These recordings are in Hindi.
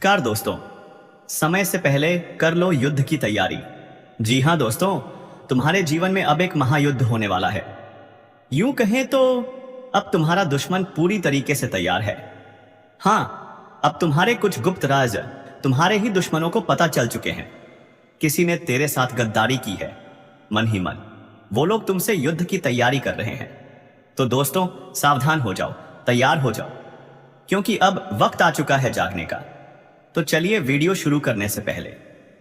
कार दोस्तों, समय से पहले कर लो युद्ध की तैयारी। जी हां दोस्तों, तुम्हारे जीवन में अब एक महायुद्ध होने वाला है। यूं कहें तो अब तुम्हारा दुश्मन पूरी तरीके से तैयार है। हां, अब तुम्हारे कुछ गुप्त राज तुम्हारे ही दुश्मनों को पता चल चुके हैं। किसी ने तेरे साथ गद्दारी की है, मन ही मन वो लोग तुमसे युद्ध की तैयारी कर रहे हैं। तो दोस्तों, सावधान हो जाओ, तैयार हो जाओ, क्योंकि अब वक्त आ चुका है जागने का। तो चलिए, वीडियो शुरू करने से पहले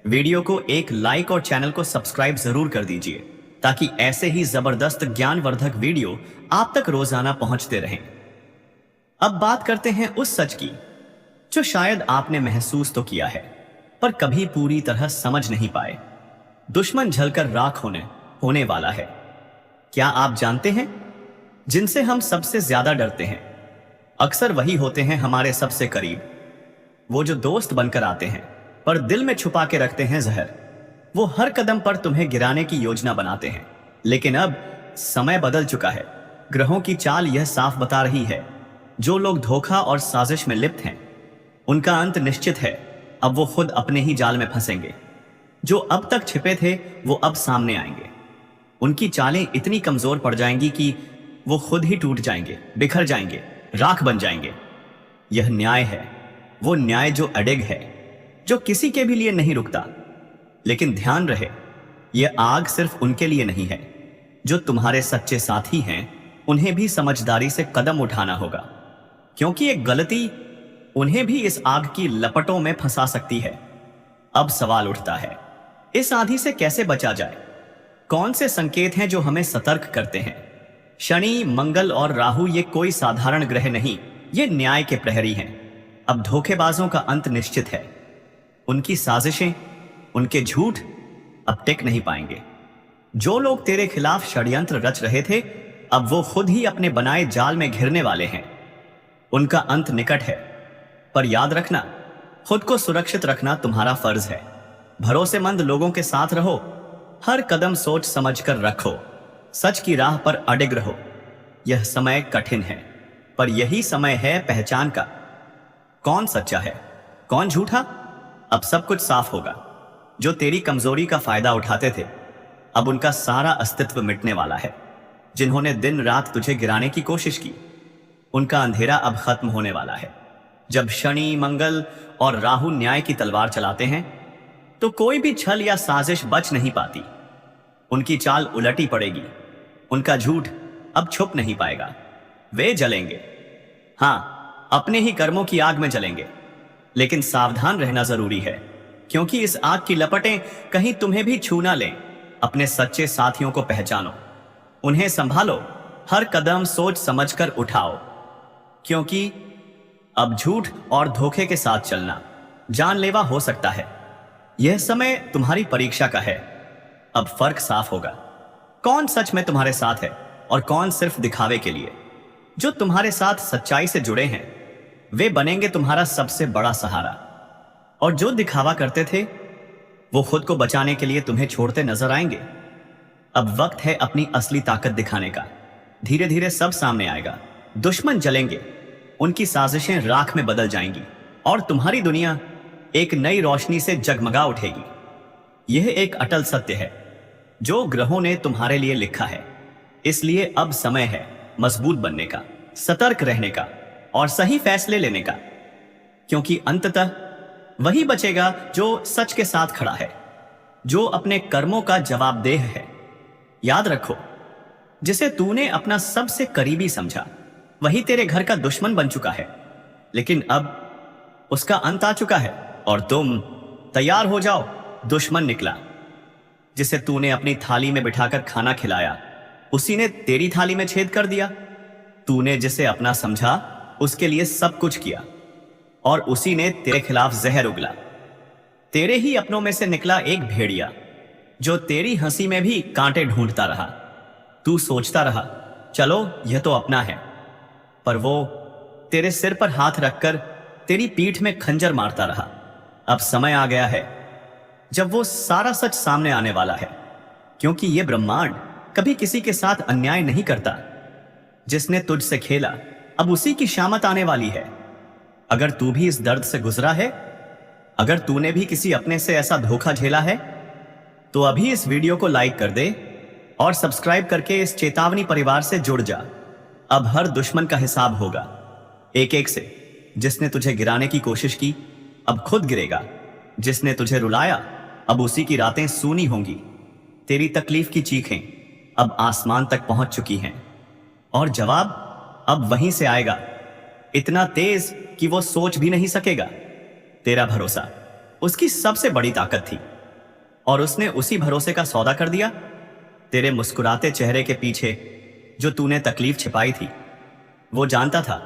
वीडियो को एक लाइक और चैनल को सब्सक्राइब जरूर कर दीजिए, ताकि ऐसे ही जबरदस्त ज्ञानवर्धक वीडियो आप तक रोजाना पहुंचते रहें। अब बात करते हैं उस सच की जो शायद आपने महसूस तो किया है, पर कभी पूरी तरह समझ नहीं पाए। दुश्मन जलकर राख होने वाला है। क्या आप जानते हैं, जिनसे हम सबसे ज्यादा डरते हैं अक्सर वही होते हैं हमारे सबसे करीब। वो जो दोस्त बनकर आते हैं पर दिल में छुपा के रखते हैं जहर। वो हर कदम पर तुम्हें गिराने की योजना बनाते हैं। लेकिन अब समय बदल चुका है। ग्रहों की चाल यह साफ बता रही है, जो लोग धोखा और साजिश में लिप्त हैं उनका अंत निश्चित है। अब वो खुद अपने ही जाल में फंसेंगे। जो अब तक छिपे थे वो अब सामने आएंगे। उनकी चालें इतनी कमजोर पड़ जाएंगी कि वो खुद ही टूट जाएंगे, बिखर जाएंगे, राख बन जाएंगे। यह न्याय है, वो न्याय जो अडिग है, जो किसी के भी लिए नहीं रुकता। लेकिन ध्यान रहे, यह आग सिर्फ उनके लिए नहीं है। जो तुम्हारे सच्चे साथी हैं उन्हें भी समझदारी से कदम उठाना होगा, क्योंकि एक गलती उन्हें भी इस आग की लपटों में फंसा सकती है। अब सवाल उठता है, इस आंधी से कैसे बचा जाए? कौन से संकेत हैं जो हमें सतर्क करते हैं? शनि, मंगल और राहु ये कोई साधारण ग्रह नहीं, ये न्याय के प्रहरी हैं। अब धोखेबाजों का अंत निश्चित है। उनकी साजिशें, उनके झूठ अब टिक नहीं पाएंगे। जो लोग तेरे खिलाफ षड्यंत्र रच रहे थे, अब वो खुद ही अपने बनाए जाल में घिरने वाले हैं। उनका अंत निकट है। पर याद रखना, खुद को सुरक्षित रखना तुम्हारा फर्ज है। भरोसेमंद लोगों के साथ रहो, हर कदम सोच समझ कर रखो, सच की राह पर अडिग रहो। यह समय कठिन है, पर यही समय है पहचान का। कौन सच्चा है, कौन झूठा, अब सब कुछ साफ होगा। जो तेरी कमजोरी का फायदा उठाते थे, अब उनका सारा अस्तित्व मिटने वाला है। जिन्होंने दिन रात तुझे गिराने की कोशिश की, उनका अंधेरा अब खत्म होने वाला है। जब शनि, मंगल और राहु न्याय की तलवार चलाते हैं, तो कोई भी छल या साजिश बच नहीं पाती। उनकी चाल उलटी पड़ेगी। उनका झूठ अब छुप नहीं पाएगा। वे जलेंगे, हां, अपने ही कर्मों की आग में जलेंगे। लेकिन सावधान रहना जरूरी है, क्योंकि इस आग की लपटें कहीं तुम्हें भी छू ना लें। अपने सच्चे साथियों को पहचानो, उन्हें संभालो, हर कदम सोच समझकर उठाओ, क्योंकि अब झूठ और धोखे के साथ चलना जानलेवा हो सकता है। यह समय तुम्हारी परीक्षा का है। अब फर्क साफ होगा, कौन सच में तुम्हारे साथ है और कौन सिर्फ दिखावे के लिए। जो तुम्हारे साथ सच्चाई से जुड़े हैं वे बनेंगे तुम्हारा सबसे बड़ा सहारा, और जो दिखावा करते थे वो खुद को बचाने के लिए तुम्हें छोड़ते नजर आएंगे। अब वक्त है अपनी असली ताकत दिखाने का। धीरे धीरे सब सामने आएगा। दुश्मन जलेंगे, उनकी साजिशें राख में बदल जाएंगी, और तुम्हारी दुनिया एक नई रोशनी से जगमगा उठेगी। यह एक अटल सत्य है जो ग्रहों ने तुम्हारे लिए लिखा है। इसलिए अब समय है मजबूत बनने का, सतर्क रहने का और सही फैसले लेने का, क्योंकि अंततः वही बचेगा जो सच के साथ खड़ा है, जो अपने कर्मों का जवाबदेह है। याद रखो, जिसे तूने अपना सबसे करीबी समझा वही तेरे घर का दुश्मन बन चुका है। लेकिन अब उसका अंत आ चुका है और तुम तैयार हो जाओ। दुश्मन निकला, जिसे तूने अपनी थाली में बिठाकर खाना खिलाया, उसी ने तेरी थाली में छेद कर दिया। तूने जिसे अपना समझा उसके लिए सब कुछ किया, और उसी ने तेरे खिलाफ जहर उगला। तेरे ही अपनों में से निकला एक भेड़िया, जो तेरी हंसी में भी कांटे ढूंढता रहा। तू सोचता रहा, चलो यह तो अपना है, पर वो तेरे सिर पर हाथ रखकर तेरी पीठ में खंजर मारता रहा। अब समय आ गया है जब वो सारा सच सामने आने वाला है, क्योंकि ये ब्रह्मांड कभी किसी के साथ अन्याय नहीं करता। जिसने तुझसे खेला, अब उसी की शामत आने वाली है। अगर तू भी इस दर्द से गुजरा है अगर तूने भी किसी अपने से ऐसा धोखा झेला है तो अभी इस वीडियो को लाइक कर दे और सब्सक्राइब करके इस चेतावनी परिवार से जुड़ जा। अब हर दुश्मन का हिसाब होगा, एक एक से। जिसने तुझे गिराने की कोशिश की अब खुद गिरेगा। जिसने तुझे रुलाया अब उसी की रातें सूनी होंगी। तेरी तकलीफ की चीखें अब आसमान तक पहुंच चुकी हैं और जवाब अब वहीं से आएगा, इतना तेज कि वो सोच भी नहीं सकेगा। तेरा भरोसा उसकी सबसे बड़ी ताकत थी और उसने उसी भरोसे का सौदा कर दिया। तेरे मुस्कुराते चेहरे के पीछे जो तूने तकलीफ छिपाई थी वो जानता था,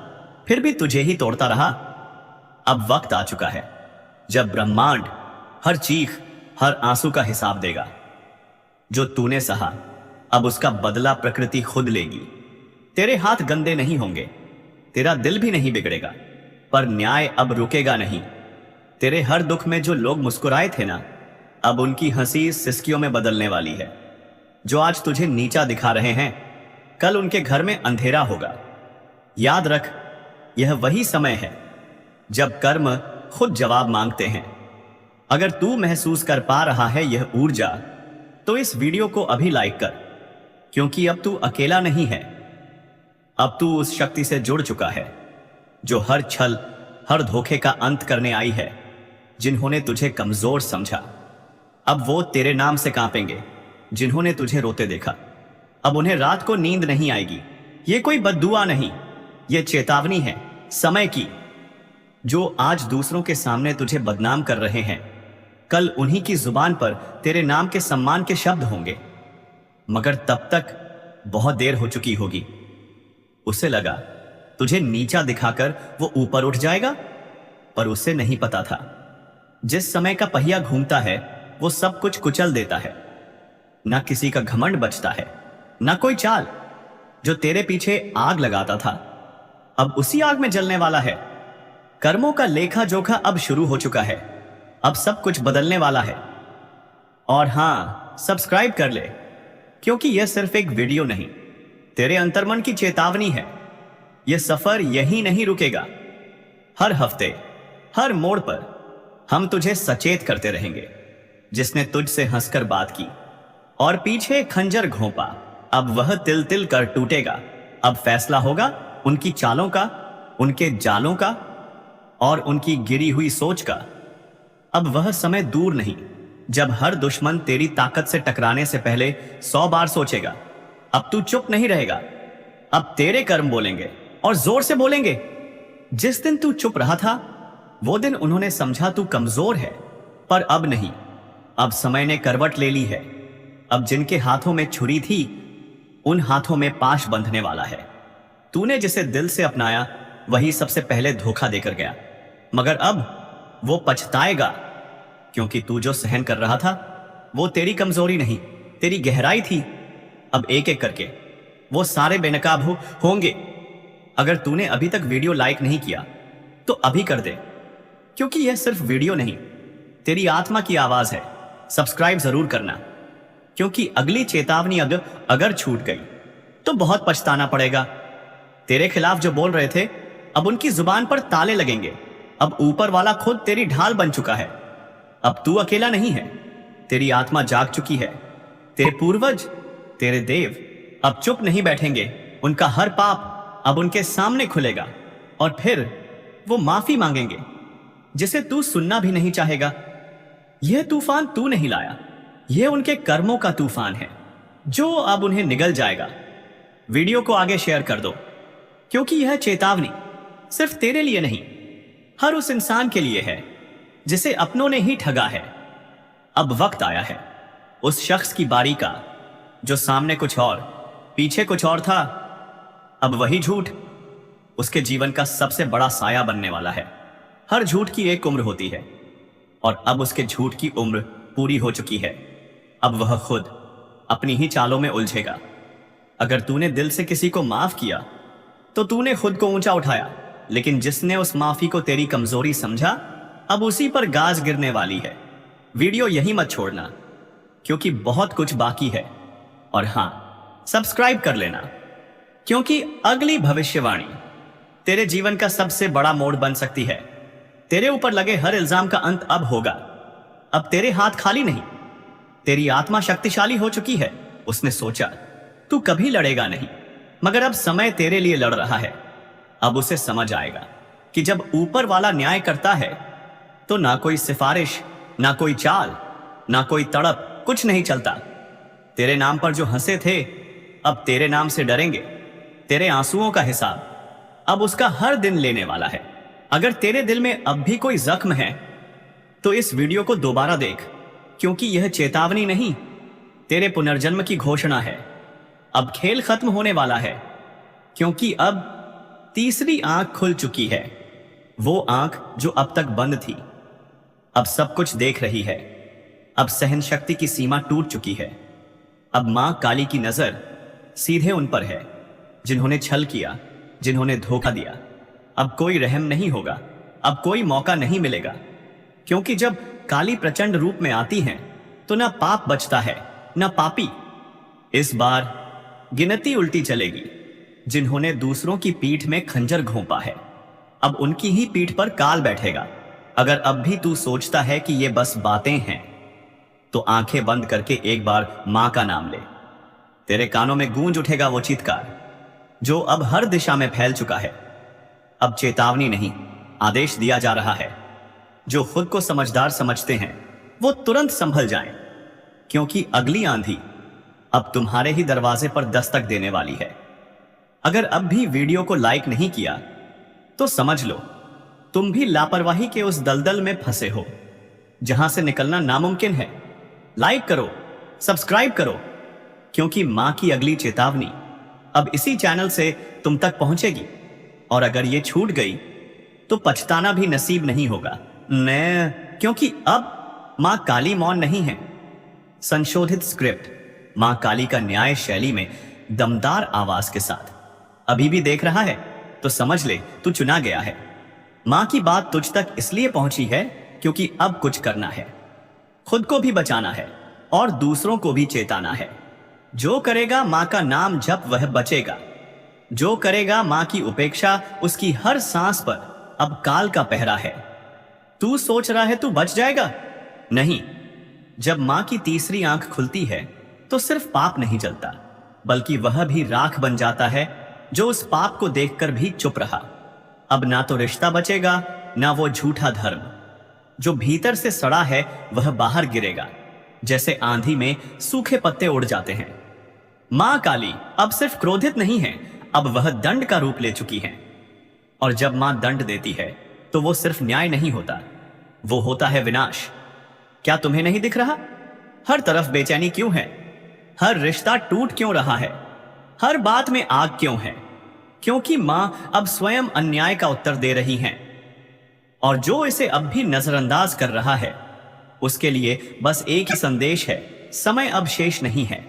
फिर भी तुझे ही तोड़ता रहा। अब वक्त आ चुका है जब ब्रह्मांड हर चीख, हर आंसू का हिसाब देगा। जो तूने सहा अब उसका बदला प्रकृति खुद लेगी। तेरे हाथ गंदे नहीं होंगे, तेरा दिल भी नहीं बिगड़ेगा, पर न्याय अब रुकेगा नहीं। तेरे हर दुख में जो लोग मुस्कुराए थे ना, अब उनकी हंसी सिसकियों में बदलने वाली है। जो आज तुझे नीचा दिखा रहे हैं कल उनके घर में अंधेरा होगा। याद रख, यह वही समय है जब कर्म खुद जवाब मांगते हैं। अगर तू महसूस कर पा रहा है यह ऊर्जा तो इस वीडियो को अभी लाइक कर, क्योंकि अब तू अकेला नहीं है। अब तू उस शक्ति से जुड़ चुका है जो हर छल, हर धोखे का अंत करने आई है। जिन्होंने तुझे कमजोर समझा अब वो तेरे नाम से कांपेंगे। जिन्होंने तुझे रोते देखा अब उन्हें रात को नींद नहीं आएगी। ये कोई बद्दुआ नहीं, ये चेतावनी है समय की। जो आज दूसरों के सामने तुझे बदनाम कर रहे हैं कल उन्हीं की जुबान पर तेरे नाम के सम्मान के शब्द होंगे, मगर तब तक बहुत देर हो चुकी होगी। उसे लगा तुझे नीचा दिखाकर वो ऊपर उठ जाएगा, पर उसे नहीं पता था जिस समय का पहिया घूमता है वो सब कुछ कुचल देता है। ना किसी का घमंड बचता है, ना कोई चाल। जो तेरे पीछे आग लगाता था अब उसी आग में जलने वाला है। कर्मों का लेखा जोखा अब शुरू हो चुका है। अब सब कुछ बदलने वाला है। और हां, सब्सक्राइब कर ले, क्योंकि यह सिर्फ एक वीडियो नहीं, तेरे अंतर्मन की चेतावनी है। यह सफर यहीं नहीं रुकेगा। हर हफ्ते, हर मोड़ पर हम तुझे सचेत करते रहेंगे। जिसने तुझसे हंसकर बात की और पीछे खंजर घोंपा अब वह तिल तिल कर टूटेगा। अब फैसला होगा उनकी चालों का, उनके जालों का और उनकी गिरी हुई सोच का। अब वह समय दूर नहीं जब हर दुश्मन तेरी ताकत से टकराने से पहले 100 बार सोचेगा। अब तू चुप नहीं रहेगा, अब तेरे कर्म बोलेंगे और जोर से बोलेंगे। जिस दिन तू चुप रहा था वो दिन उन्होंने समझा तू कमजोर है, पर अब नहीं। अब समय ने करवट ले ली है। अब जिनके हाथों में छुरी थी उन हाथों में पाश बंधने वाला है। तूने जिसे दिल से अपनाया वही सबसे पहले धोखा देकर गया, मगर अब वो पछताएगा, क्योंकि तू जो सहन कर रहा था वो तेरी कमजोरी नहीं, तेरी गहराई थी। अब एक एक करके वो सारे बेनकाब होंगे। अगर तूने अभी तक वीडियो लाइक नहीं किया तो अभी कर दे, क्योंकि यह सिर्फ वीडियो नहीं, तेरी आत्मा की आवाज है। सब्सक्राइब जरूर करना, क्योंकि अगली चेतावनी अगर छूट गई तो बहुत पछताना पड़ेगा। तेरे खिलाफ जो बोल रहे थे अब उनकी जुबान पर ताले लगेंगे। अब ऊपर वाला खुद तेरी ढाल बन चुका है। अब तू अकेला नहीं है, तेरी आत्मा जाग चुकी है। तेरे पूर्वज, तेरे देव अब चुप नहीं बैठेंगे। उनका हर पाप अब उनके सामने खुलेगा और फिर वो माफी मांगेंगे, जिसे तू सुनना भी नहीं चाहेगा। यह तूफान तू नहीं लाया, यह उनके कर्मों का तूफान है जो अब उन्हें निगल जाएगा। वीडियो को आगे शेयर कर दो, क्योंकि यह चेतावनी सिर्फ तेरे लिए नहीं, हर उस इंसान के लिए है जिसे अपनों ने ही ठगा है। अब वक्त आया है उस शख्स की बारी का जो सामने कुछ और, पीछे कुछ और था। अब वही झूठ उसके जीवन का सबसे बड़ा साया बनने वाला है। हर झूठ की एक उम्र होती है और अब उसके झूठ की उम्र पूरी हो चुकी है। अब वह खुद अपनी ही चालों में उलझेगा। अगर तूने दिल से किसी को माफ किया तो तूने खुद को ऊंचा उठाया, लेकिन जिसने उस माफी को तेरी कमजोरी समझा अब उसी पर गाज गिरने वाली है। वीडियो यहीं मत छोड़ना, क्योंकि बहुत कुछ बाकी है। और हां, सब्सक्राइब कर लेना, क्योंकि अगली भविष्यवाणी तेरे जीवन का सबसे बड़ा मोड़ बन सकती है। तेरे ऊपर लगे हर इल्जाम का अंत अब होगा। अब तेरे हाथ खाली नहीं, तेरी आत्मा शक्तिशाली हो चुकी है। उसने सोचा, तू कभी लड़ेगा नहीं, मगर अब समय तेरे लिए लड़ रहा है। अब उसे समझ आएगा कि जब ऊपर वाला न्याय करता है तो ना कोई सिफारिश, ना कोई चाल, ना कोई तड़प, कुछ नहीं चलता। तेरे नाम पर जो हंसे थे अब तेरे नाम से डरेंगे। तेरे आंसुओं का हिसाब अब उसका हर दिन लेने वाला है। अगर तेरे दिल में अब भी कोई जख्म है तो इस वीडियो को दोबारा देख, क्योंकि यह चेतावनी नहीं, तेरे पुनर्जन्म की घोषणा है। अब खेल खत्म होने वाला है, क्योंकि अब तीसरी आंख खुल चुकी है। वो आंख जो अब तक बंद थी अब सब कुछ देख रही है। अब सहन शक्ति की सीमा टूट चुकी है। अब मां काली की नजर सीधे उन पर है जिन्होंने छल किया, जिन्होंने धोखा दिया। अब कोई रहम नहीं होगा, अब कोई मौका नहीं मिलेगा, क्योंकि जब काली प्रचंड रूप में आती हैं तो ना पाप बचता है ना पापी। इस बार गिनती उल्टी चलेगी। जिन्होंने दूसरों की पीठ में खंजर घोंपा है अब उनकी ही पीठ पर काल बैठेगा। अगर अब भी तू सोचता है कि ये बस बातें हैं तो आंखें बंद करके एक बार मां का नाम ले। तेरे कानों में गूंज उठेगा वो चीत्कार जो अब हर दिशा में फैल चुका है। अब चेतावनी नहीं, आदेश दिया जा रहा है। जो खुद को समझदार समझते हैं वो तुरंत संभल जाएं, क्योंकि अगली आंधी अब तुम्हारे ही दरवाजे पर दस्तक देने वाली है। अगर अब भी वीडियो को लाइक नहीं किया तो समझ लो तुम भी लापरवाही के उस दलदल में फंसे हो जहां से निकलना नामुमकिन है। लाइक करो, सब्सक्राइब करो, क्योंकि मां की अगली चेतावनी अब इसी चैनल से तुम तक पहुंचेगी। और अगर ये छूट गई तो पछताना भी नसीब नहीं होगा। क्योंकि अब मां काली मौन नहीं है। संशोधित स्क्रिप्ट मां काली का न्याय शैली में दमदार आवाज के साथ। अभी भी देख रहा है तो समझ ले तू चुना गया है। मां की बात तुझ तक इसलिए पहुंची है क्योंकि अब कुछ करना है। खुद को भी बचाना है और दूसरों को भी चेताना है। जो करेगा मां का नाम जप वह बचेगा। जो करेगा मां की उपेक्षा उसकी हर सांस पर अब काल का पहरा है। तू सोच रहा है तू बच जाएगा? नहीं। जब मां की तीसरी आंख खुलती है तो सिर्फ पाप नहीं जलता, बल्कि वह भी राख बन जाता है जो उस पाप को देखकर भी चुप रहा। अब ना तो रिश्ता बचेगा ना वो झूठा धर्म। जो भीतर से सड़ा है वह बाहर गिरेगा, जैसे आंधी में सूखे पत्ते उड़ जाते हैं। मां काली अब सिर्फ क्रोधित नहीं है, अब वह दंड का रूप ले चुकी है। और जब मां दंड देती है तो वो सिर्फ न्याय नहीं होता, वो होता है विनाश। क्या तुम्हें नहीं दिख रहा? हर तरफ बेचैनी क्यों है? हर रिश्ता टूट क्यों रहा है? हर बात में आग क्यों है? क्योंकि मां अब स्वयं अन्याय का उत्तर दे रही हैं। और जो इसे अब भी नजरअंदाज कर रहा है उसके लिए बस एक ही संदेश है, समय अब शेष नहीं है।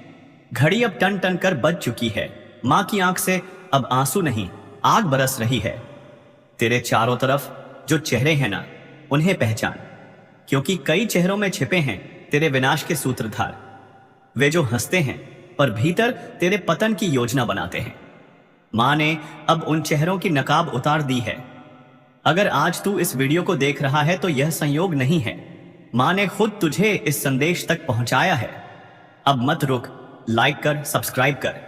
घड़ी अब टन टन कर बज चुकी है। मां की आंख से अब आंसू नहीं आग बरस रही है। तेरे चारों तरफ जो चेहरे हैं ना, उन्हें पहचान, क्योंकि कई चेहरों में छिपे हैं तेरे विनाश के सूत्रधार। वे जो हंसते हैं पर भीतर तेरे पतन की योजना बनाते हैं। मां ने अब उन चेहरों की नकाब उतार दी है। अगर आज तू इस वीडियो को देख रहा है तो यह संयोग नहीं है, मां ने खुद तुझे इस संदेश तक पहुंचाया है। अब मत रुक, लाइक कर, सब्सक्राइब कर,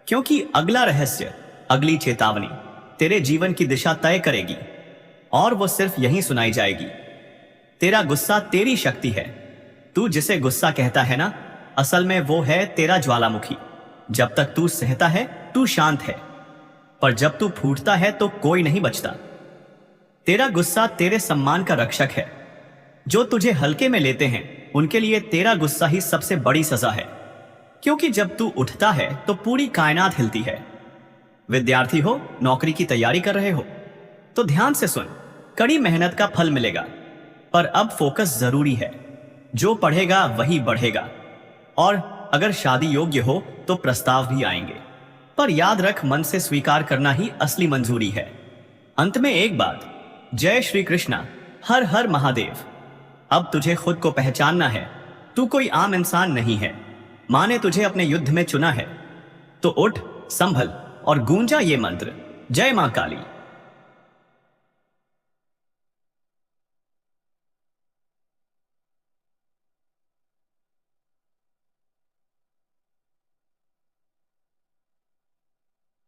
क्योंकि अगला रहस्य, अगली चेतावनी तेरे जीवन की दिशा तय करेगी। और वो सिर्फ यहीं सुनाई जाएगी। तेरा गुस्सा तेरी शक्ति है। तू जिसे गुस्सा कहता है ना, असल में वो है तेरा ज्वालामुखी। जब तक तू सहता है तू शांत है, पर जब तू फूटता है तो कोई नहीं बचता। तेरा गुस्सा तेरे सम्मान का रक्षक है। जो तुझे हल्के में लेते हैं उनके लिए तेरा गुस्सा ही सबसे बड़ी सजा है, क्योंकि जब तू उठता है तो पूरी कायनात हिलती है। विद्यार्थी हो, नौकरी की तैयारी कर रहे हो तो ध्यान से सुन, कड़ी मेहनत का फल मिलेगा, पर अब फोकस जरूरी है। जो पढ़ेगा वही बढ़ेगा। और अगर शादी योग्य हो तो प्रस्ताव भी आएंगे, पर याद रख, मन से स्वीकार करना ही असली मंजूरी है। अंत में एक बात, जय श्री कृष्णा, हर हर महादेव। अब तुझे खुद को पहचानना है। तू कोई आम इंसान नहीं है। मां ने तुझे अपने युद्ध में चुना है, तो उठ, संभल और गूंजा ये मंत्र, जय मां काली।